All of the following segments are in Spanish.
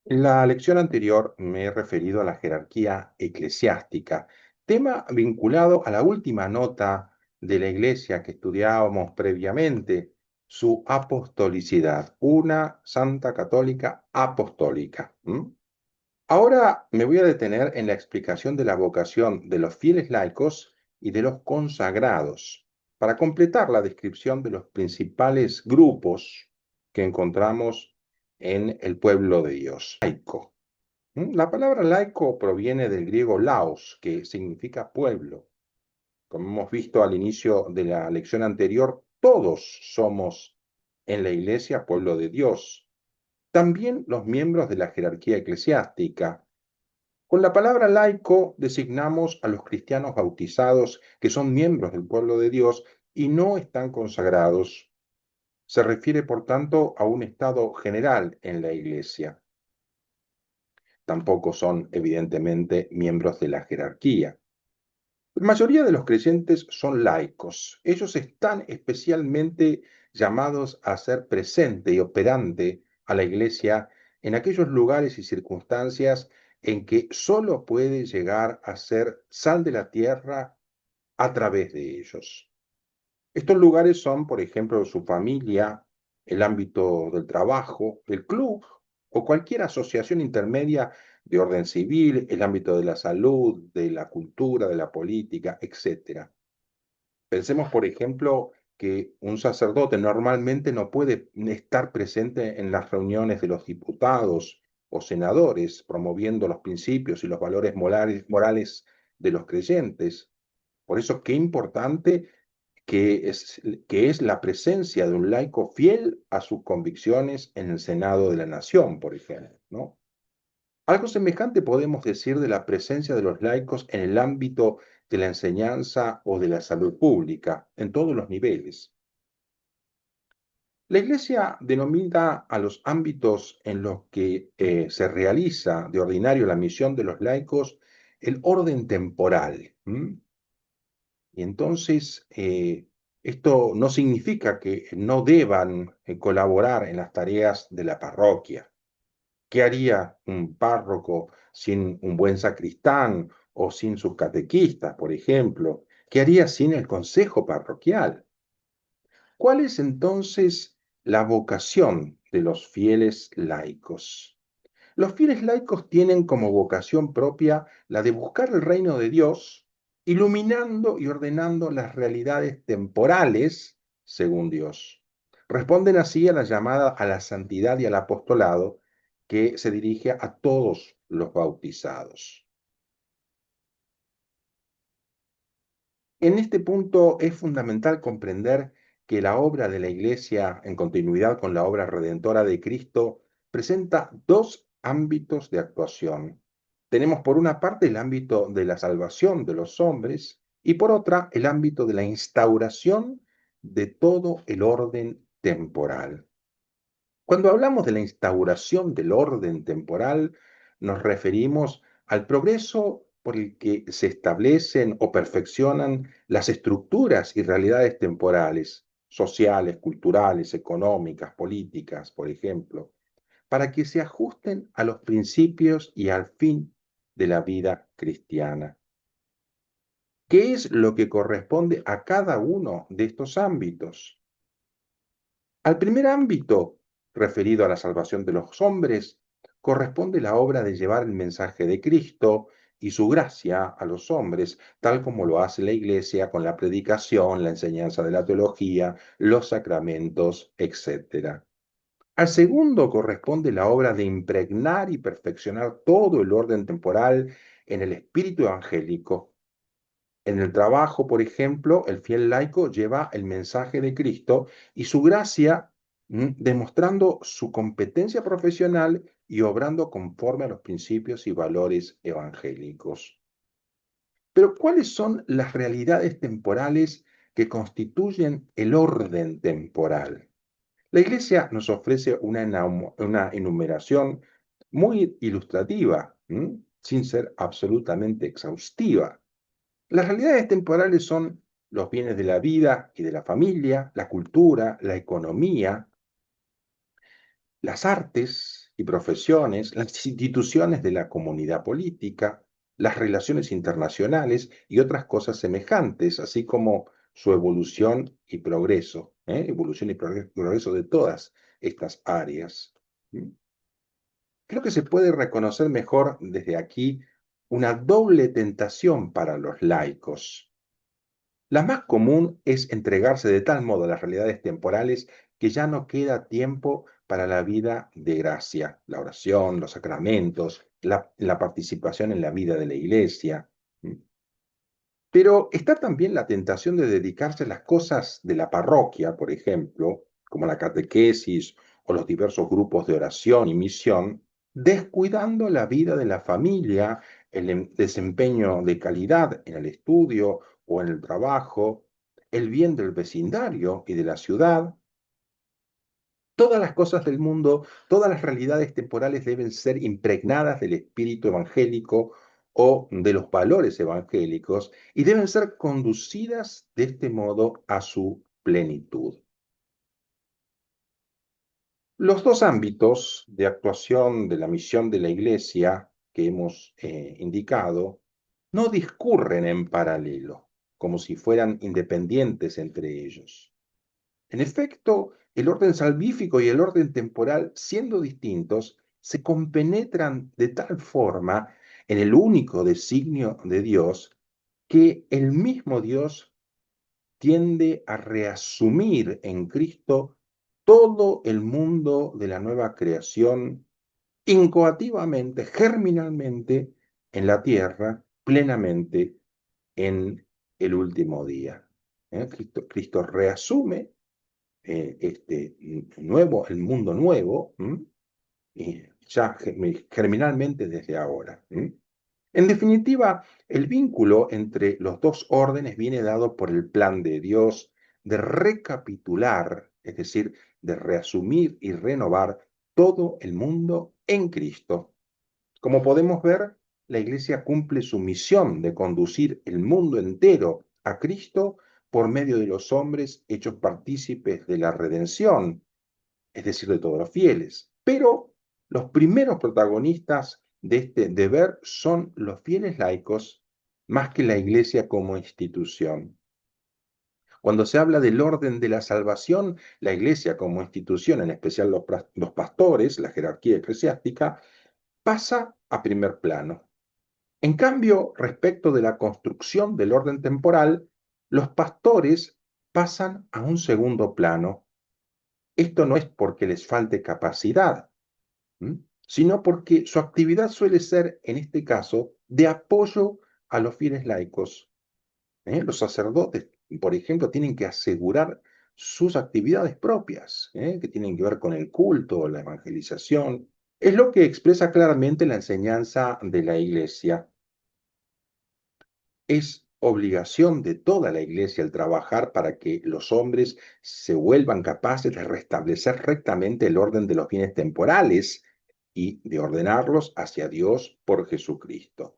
En la lección anterior me he referido a la jerarquía eclesiástica, tema vinculado a la última nota de la Iglesia que estudiábamos previamente, su apostolicidad, una santa católica apostólica. Ahora me voy a detener en la explicación de la vocación de los fieles laicos y de los consagrados, para completar la descripción de los principales grupos que encontramos en el pueblo de Dios. Laico. La palabra laico proviene del griego laos, que significa pueblo. Como hemos visto al inicio de la lección anterior, todos somos en la iglesia pueblo de Dios. También los miembros de la jerarquía eclesiástica. Con la palabra laico designamos a los cristianos bautizados que son miembros del pueblo de Dios y no están consagrados. Se refiere, por tanto, a un estado general en la iglesia. Tampoco son, evidentemente, miembros de la jerarquía. La mayoría de los creyentes son laicos. Ellos están especialmente llamados a ser presente y operante a la iglesia en aquellos lugares y circunstancias en que solo puede llegar a ser sal de la tierra a través de ellos. Estos lugares son, por ejemplo, su familia, el ámbito del trabajo, el club o cualquier asociación intermedia de orden civil, el ámbito de la salud, de la cultura, de la política, etcétera. Pensemos, por ejemplo, que un sacerdote normalmente no puede estar presente en las reuniones de los diputados o senadores, promoviendo los principios y los valores morales de los creyentes. Por eso, qué importante que es la presencia de un laico fiel a sus convicciones en el Senado de la Nación, por ejemplo, ¿no? Algo semejante podemos decir de la presencia de los laicos en el ámbito de la enseñanza o de la salud pública, en todos los niveles. La Iglesia denomina a los ámbitos en los que se realiza de ordinario la misión de los laicos el orden temporal. Y entonces, esto no significa que no deban colaborar en las tareas de la parroquia. ¿Qué haría un párroco sin un buen sacristán o sin sus catequistas, por ejemplo? ¿Qué haría sin el consejo parroquial? ¿Cuál es entonces la vocación de los fieles laicos? Los fieles laicos tienen como vocación propia la de buscar el reino de Dios, iluminando y ordenando las realidades temporales según Dios. Responden así a la llamada a la santidad y al apostolado que se dirige a todos los bautizados. En este punto es fundamental comprender que la obra de la Iglesia, en continuidad con la obra redentora de Cristo, presenta dos ámbitos de actuación. Tenemos por una parte el ámbito de la salvación de los hombres y por otra el ámbito de la instauración de todo el orden temporal. Cuando hablamos de la instauración del orden temporal, nos referimos al progreso por el que se establecen o perfeccionan las estructuras y realidades temporales, sociales, culturales, económicas, políticas, por ejemplo, para que se ajusten a los principios y al fin de la vida cristiana. ¿Qué es lo que corresponde a cada uno de estos ámbitos? Al primer ámbito, referido a la salvación de los hombres, corresponde la obra de llevar el mensaje de Cristo y su gracia a los hombres, tal como lo hace la Iglesia con la predicación, la enseñanza de la teología, los sacramentos, etc. Al segundo corresponde la obra de impregnar y perfeccionar todo el orden temporal en el espíritu evangélico. En el trabajo, por ejemplo, el fiel laico lleva el mensaje de Cristo y su gracia, demostrando su competencia profesional y obrando conforme a los principios y valores evangélicos. Pero, ¿cuáles son las realidades temporales que constituyen el orden temporal? La Iglesia nos ofrece una enumeración muy ilustrativa, sin ser absolutamente exhaustiva. Las realidades temporales son los bienes de la vida y de la familia, la cultura, la economía, las artes, y profesiones, las instituciones de la comunidad política, las relaciones internacionales y otras cosas semejantes, así como su evolución y progreso, evolución y progreso de todas estas áreas. Creo que se puede reconocer mejor desde aquí una doble tentación para los laicos. La más común es entregarse de tal modo a las realidades temporales que ya no queda tiempo para la vida de gracia, la oración, los sacramentos, la participación en la vida de la iglesia. Pero está también la tentación de dedicarse a las cosas de la parroquia, por ejemplo, como la catequesis o los diversos grupos de oración y misión, descuidando la vida de la familia, el desempeño de calidad en el estudio o en el trabajo, el bien del vecindario y de la ciudad. Todas las cosas del mundo, todas las realidades temporales deben ser impregnadas del espíritu evangélico o de los valores evangélicos y deben ser conducidas de este modo a su plenitud. Los dos ámbitos de actuación de la misión de la Iglesia que hemos indicado no discurren en paralelo, como si fueran independientes entre ellos. En efecto, el orden salvífico y el orden temporal, siendo distintos, se compenetran de tal forma en el único designio de Dios que el mismo Dios tiende a reasumir en Cristo todo el mundo de la nueva creación incoativamente, germinalmente en la tierra, plenamente en el último día. Cristo reasume el mundo nuevo, ya germinalmente desde ahora. En definitiva, el vínculo entre los dos órdenes viene dado por el plan de Dios de recapitular, es decir, de reasumir y renovar todo el mundo en Cristo. Como podemos ver, la Iglesia cumple su misión de conducir el mundo entero a Cristo por medio de los hombres hechos partícipes de la redención, es decir, de todos los fieles. Pero los primeros protagonistas de este deber son los fieles laicos, más que la Iglesia como institución. Cuando se habla del orden de la salvación, la Iglesia como institución, en especial los pastores, la jerarquía eclesiástica, pasa a primer plano. En cambio, respecto de la construcción del orden temporal, los pastores pasan a un segundo plano. Esto no es porque les falte capacidad, sino porque su actividad suele ser, en este caso, de apoyo a los fieles laicos. Los sacerdotes, por ejemplo, tienen que asegurar sus actividades propias, que tienen que ver con el culto, la evangelización. Es lo que expresa claramente la enseñanza de la Iglesia. Es obligación de toda la Iglesia el trabajar para que los hombres se vuelvan capaces de restablecer rectamente el orden de los bienes temporales y de ordenarlos hacia Dios por Jesucristo.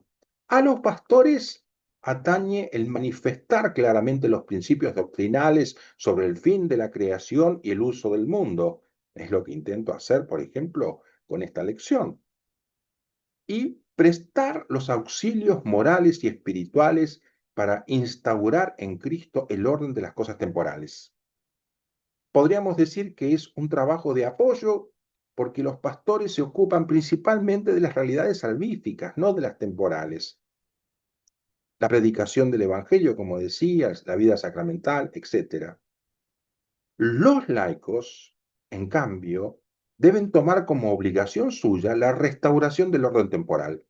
A los pastores atañe el manifestar claramente los principios doctrinales sobre el fin de la creación y el uso del mundo. Es lo que intento hacer, por ejemplo, con esta lección. Y prestar los auxilios morales y espirituales para instaurar en Cristo el orden de las cosas temporales. Podríamos decir que es un trabajo de apoyo porque los pastores se ocupan principalmente de las realidades salvíficas, no de las temporales. La predicación del Evangelio, como decías, la vida sacramental, etc. Los laicos, en cambio, deben tomar como obligación suya la restauración del orden temporal.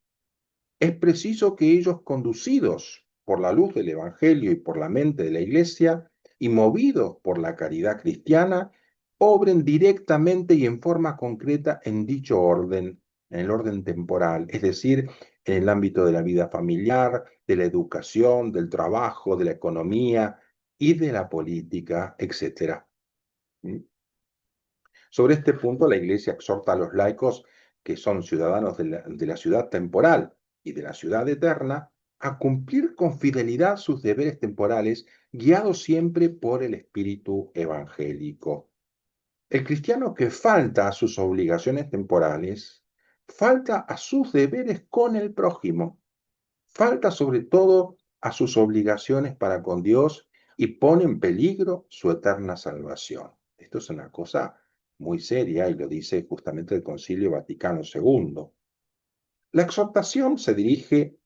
Es preciso que ellos, conducidos por la luz del Evangelio y por la mente de la Iglesia, y movidos por la caridad cristiana, obren directamente y en forma concreta en dicho orden, en el orden temporal, es decir, en el ámbito de la vida familiar, de la educación, del trabajo, de la economía y de la política, etc. Sobre este punto, la Iglesia exhorta a los laicos, que son ciudadanos de la ciudad temporal y de la ciudad eterna, a cumplir con fidelidad sus deberes temporales, guiados siempre por el espíritu evangélico. El cristiano que falta a sus obligaciones temporales, falta a sus deberes con el prójimo, falta sobre todo a sus obligaciones para con Dios y pone en peligro su eterna salvación. Esto es una cosa muy seria y lo dice justamente el Concilio Vaticano II. La exhortación se dirige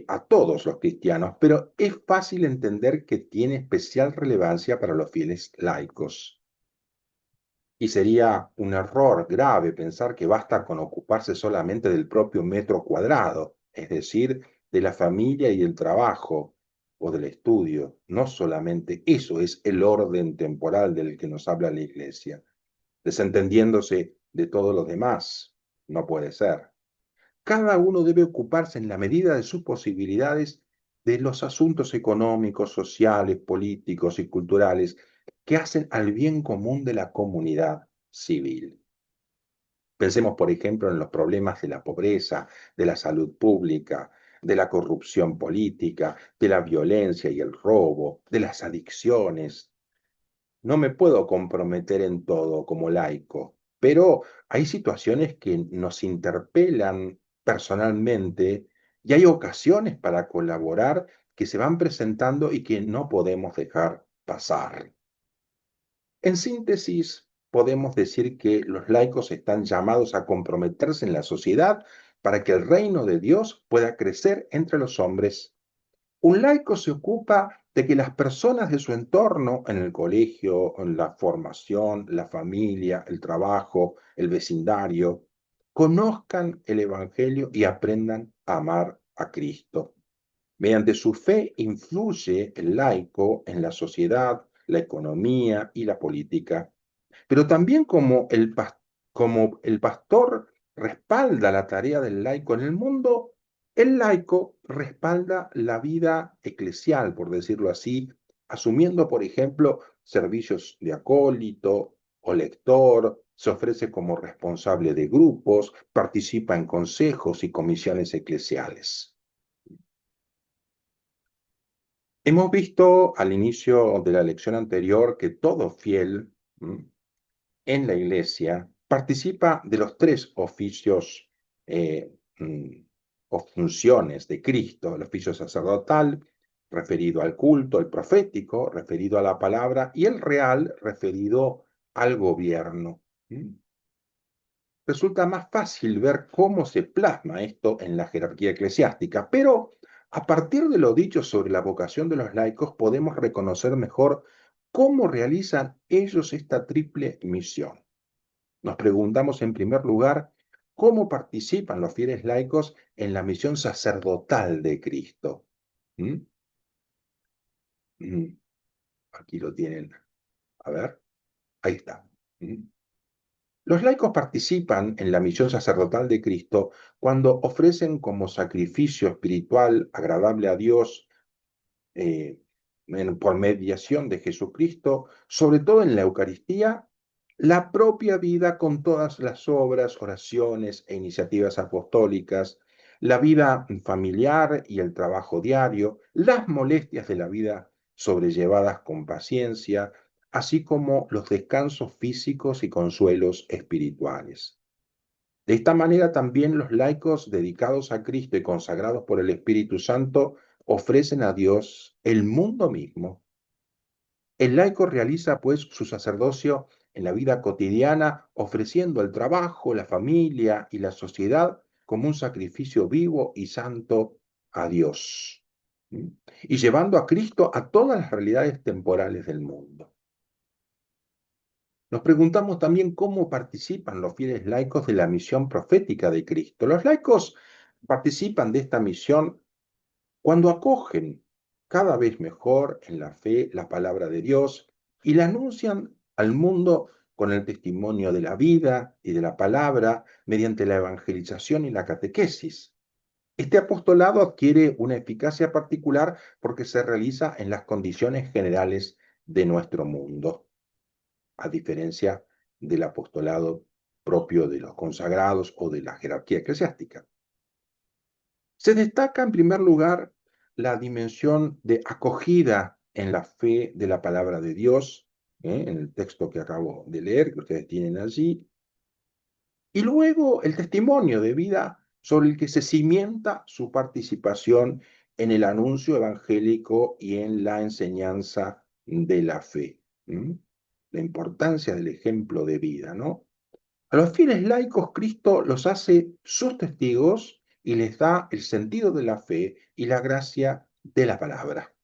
a todos los cristianos, pero es fácil entender que tiene especial relevancia para los fieles laicos. Y sería un error grave pensar que basta con ocuparse solamente del propio metro cuadrado, es decir, de la familia y el trabajo o del estudio. No solamente eso es el orden temporal del que nos habla la Iglesia, desentendiéndose de todos los demás. No puede ser. Cada uno debe ocuparse en la medida de sus posibilidades de los asuntos económicos, sociales, políticos y culturales que hacen al bien común de la comunidad civil. Pensemos, por ejemplo, en los problemas de la pobreza, de la salud pública, de la corrupción política, de la violencia y el robo, de las adicciones. No me puedo comprometer en todo como laico, pero hay situaciones que nos interpelan personalmente y hay ocasiones para colaborar que se van presentando y que no podemos dejar pasar. En síntesis, podemos decir que los laicos están llamados a comprometerse en la sociedad para que el reino de Dios pueda crecer entre los hombres. Un laico se ocupa de que las personas de su entorno, en el colegio, en la formación, la familia, el trabajo, el vecindario, conozcan el Evangelio y aprendan a amar a Cristo. Mediante su fe influye el laico en la sociedad, la economía y la política. Pero también como el pastor respalda la tarea del laico en el mundo, el laico respalda la vida eclesial, por decirlo así, asumiendo, por ejemplo, servicios de acólito o lector, se ofrece como responsable de grupos, participa en consejos y comisiones eclesiales. Hemos visto al inicio de la lección anterior que todo fiel en la iglesia participa de los tres oficios eh, mm, o funciones de Cristo: el oficio sacerdotal, referido al culto, el profético, referido a la palabra, y el real, referido al gobierno. Resulta más fácil ver cómo se plasma esto en la jerarquía eclesiástica, pero a partir de lo dicho sobre la vocación de los laicos podemos reconocer mejor cómo realizan ellos esta triple misión. Nos preguntamos en primer lugar cómo participan los fieles laicos en la misión sacerdotal de Cristo. ¿Mm? ¿Mm? Aquí lo tienen. A ver, ahí está. ¿Mm? Los laicos participan en la misión sacerdotal de Cristo cuando ofrecen como sacrificio espiritual agradable a Dios eh, por mediación de Jesucristo, sobre todo en la Eucaristía, la propia vida con todas las obras, oraciones e iniciativas apostólicas, la vida familiar y el trabajo diario, las molestias de la vida sobrellevadas con paciencia, así como los descansos físicos y consuelos espirituales. De esta manera también los laicos dedicados a Cristo y consagrados por el Espíritu Santo ofrecen a Dios el mundo mismo. El laico realiza pues su sacerdocio en la vida cotidiana, ofreciendo el trabajo, la familia y la sociedad como un sacrificio vivo y santo a Dios, ¿sí? Y llevando a Cristo a todas las realidades temporales del mundo. Nos preguntamos también cómo participan los fieles laicos de la misión profética de Cristo. Los laicos participan de esta misión cuando acogen cada vez mejor en la fe la palabra de Dios y la anuncian al mundo con el testimonio de la vida y de la palabra mediante la evangelización y la catequesis. Este apostolado adquiere una eficacia particular porque se realiza en las condiciones generales de nuestro mundo, a diferencia del apostolado propio de los consagrados o de la jerarquía eclesiástica. Se destaca en primer lugar la dimensión de acogida en la fe de la palabra de Dios, en el texto que acabo de leer, que ustedes tienen allí, y luego el testimonio de vida sobre el que se cimienta su participación en el anuncio evangélico y en la enseñanza de la fe. ¿M? La importancia del ejemplo de vida, ¿no? A los fieles laicos Cristo los hace sus testigos y les da el sentido de la fe y la gracia de la palabra.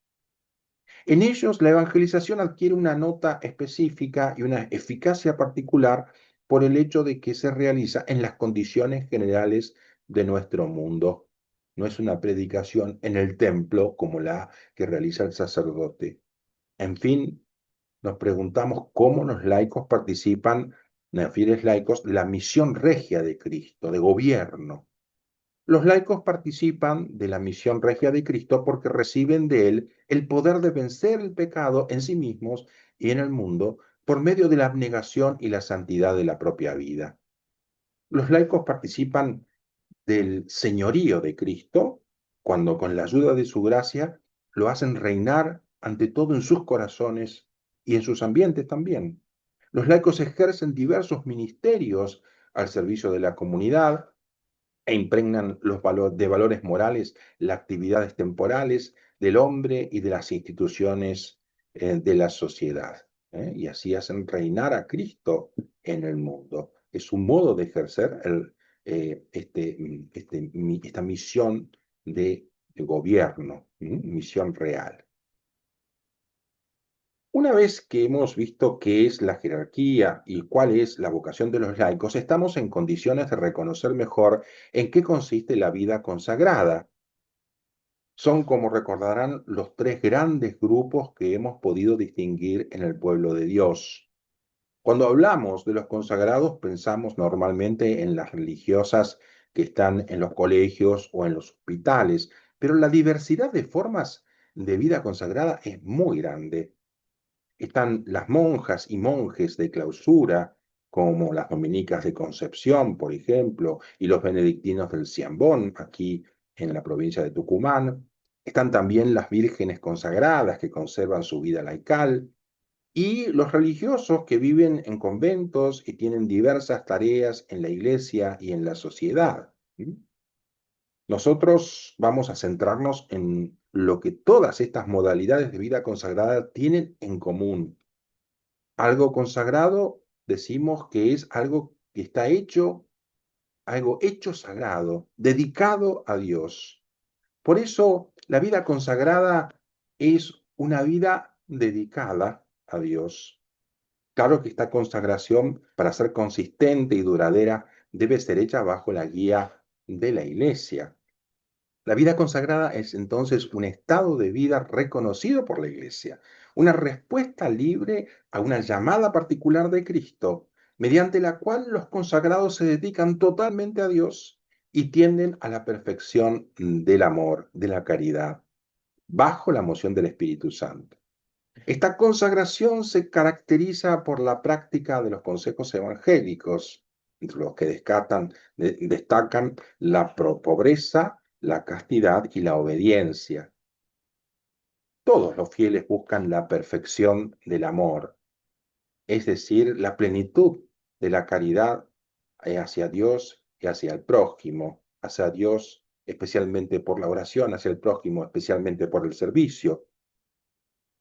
En ellos la evangelización adquiere una nota específica y una eficacia particular por el hecho de que se realiza en las condiciones generales de nuestro mundo. No es una predicación en el templo como la que realiza el sacerdote. En fin, nos preguntamos cómo los laicos participan, los fieles laicos, de la misión regia de Cristo, de gobierno. Los laicos participan de la misión regia de Cristo porque reciben de él el poder de vencer el pecado en sí mismos y en el mundo por medio de la abnegación y la santidad de la propia vida. Los laicos participan del señorío de Cristo cuando con la ayuda de su gracia lo hacen reinar ante todo en sus corazones y en sus ambientes también. Los laicos ejercen diversos ministerios al servicio de la comunidad, e impregnan de valores morales las actividades temporales del hombre y de las instituciones de la sociedad. Y así hacen reinar a Cristo en el mundo. Es un modo de ejercer esta misión de gobierno, misión real. Una vez que hemos visto qué es la jerarquía y cuál es la vocación de los laicos, estamos en condiciones de reconocer mejor en qué consiste la vida consagrada. Son, como recordarán, los tres grandes grupos que hemos podido distinguir en el pueblo de Dios. Cuando hablamos de los consagrados, pensamos normalmente en las religiosas que están en los colegios o en los hospitales, pero la diversidad de formas de vida consagrada es muy grande. Están las monjas y monjes de clausura, como las dominicas de Concepción, por ejemplo, y los benedictinos del Ciambón, aquí en la provincia de Tucumán. Están también las vírgenes consagradas que conservan su vida laical, y los religiosos que viven en conventos y tienen diversas tareas en la iglesia y en la sociedad. Nosotros vamos a centrarnos en lo que todas estas modalidades de vida consagrada tienen en común. Algo consagrado, decimos que es algo que está hecho, algo hecho sagrado, dedicado a Dios. Por eso, la vida consagrada es una vida dedicada a Dios. Claro que esta consagración, para ser consistente y duradera, debe ser hecha bajo la guía de la Iglesia. La vida consagrada es entonces un estado de vida reconocido por la Iglesia, una respuesta libre a una llamada particular de Cristo, mediante la cual los consagrados se dedican totalmente a Dios y tienden a la perfección del amor, de la caridad, bajo la moción del Espíritu Santo. Esta consagración se caracteriza por la práctica de los consejos evangélicos, entre los que destacan la pobreza, la castidad y la obediencia. Todos los fieles buscan la perfección del amor, es decir, la plenitud de la caridad hacia Dios y hacia el prójimo, hacia Dios especialmente por la oración, hacia el prójimo especialmente por el servicio.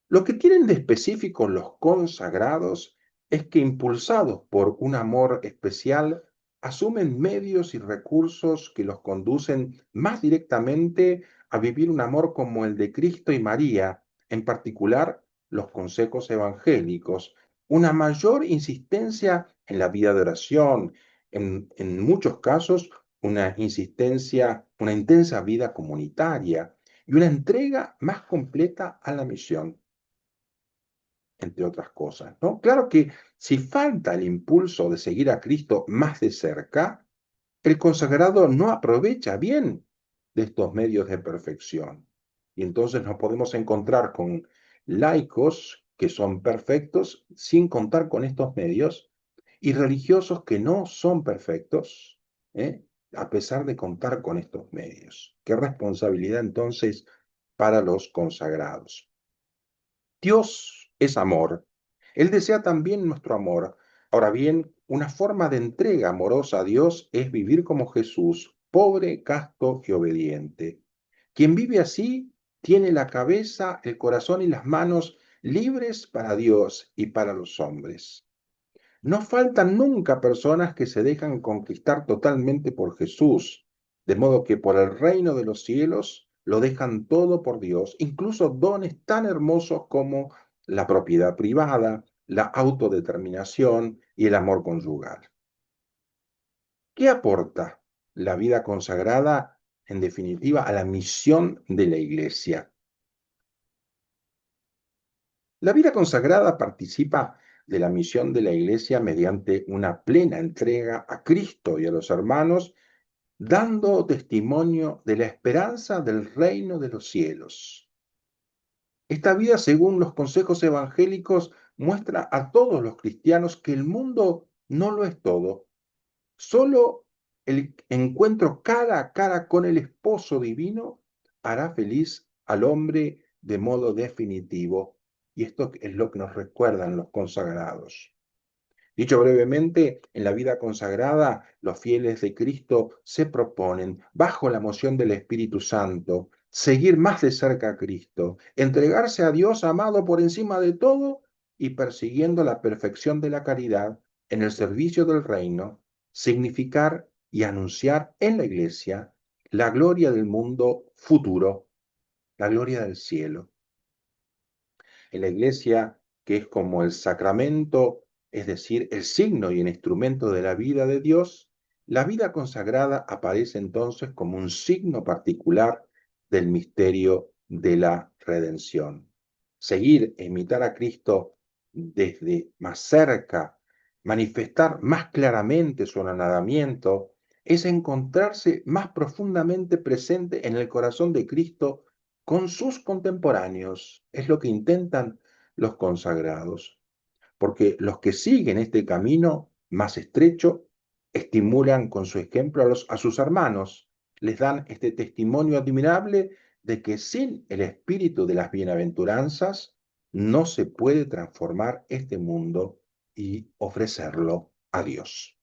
Lo que tienen de específico los consagrados es que, impulsados por un amor especial, asumen medios y recursos que los conducen más directamente a vivir un amor como el de Cristo y María, en particular los consejos evangélicos, una mayor insistencia en la vida de oración, en muchos casos una insistencia, una intensa vida comunitaria y una entrega más completa a la misión, entre otras cosas, ¿no? Claro que si falta el impulso de seguir a Cristo más de cerca, el consagrado no aprovecha bien de estos medios de perfección. Y entonces nos podemos encontrar con laicos que son perfectos sin contar con estos medios y religiosos que no son perfectos, ¿eh? A pesar de contar con estos medios. Qué responsabilidad entonces para los consagrados. Dios es amor Él desea también nuestro amor. Ahora bien, una forma de entrega amorosa a Dios es vivir como Jesús, pobre, casto y obediente. Quien vive así tiene la cabeza, el corazón y las manos libres para Dios y para los hombres. No faltan nunca personas que se dejan conquistar totalmente por Jesús, de modo que por el reino de los cielos lo dejan todo por Dios, incluso dones tan hermosos como la propiedad privada, la autodeterminación y el amor conyugal. ¿Qué aporta la vida consagrada, en definitiva, a la misión de la Iglesia? La vida consagrada participa de la misión de la Iglesia mediante una plena entrega a Cristo y a los hermanos, dando testimonio de la esperanza del reino de los cielos. Esta vida, según los consejos evangélicos, muestra a todos los cristianos que el mundo no lo es todo. Solo el encuentro cara a cara con el esposo divino hará feliz al hombre de modo definitivo. Y esto es lo que nos recuerdan los consagrados. Dicho brevemente, en la vida consagrada, los fieles de Cristo se proponen, bajo la moción del Espíritu Santo, seguir más de cerca a Cristo, entregarse a Dios amado por encima de todo y persiguiendo la perfección de la caridad en el servicio del reino, significar y anunciar en la Iglesia la gloria del mundo futuro, la gloria del cielo. En la Iglesia, que es como el sacramento, es decir, el signo y el instrumento de la vida de Dios, la vida consagrada aparece entonces como un signo particular del misterio de la redención. Seguir e imitar a Cristo desde más cerca, manifestar más claramente su anonadamiento, es encontrarse más profundamente presente en el corazón de Cristo con sus contemporáneos. Es lo que intentan los consagrados, porque los que siguen este camino más estrecho estimulan con su ejemplo a sus hermanos, les dan este testimonio admirable de que sin el espíritu de las bienaventuranzas no se puede transformar este mundo y ofrecerlo a Dios.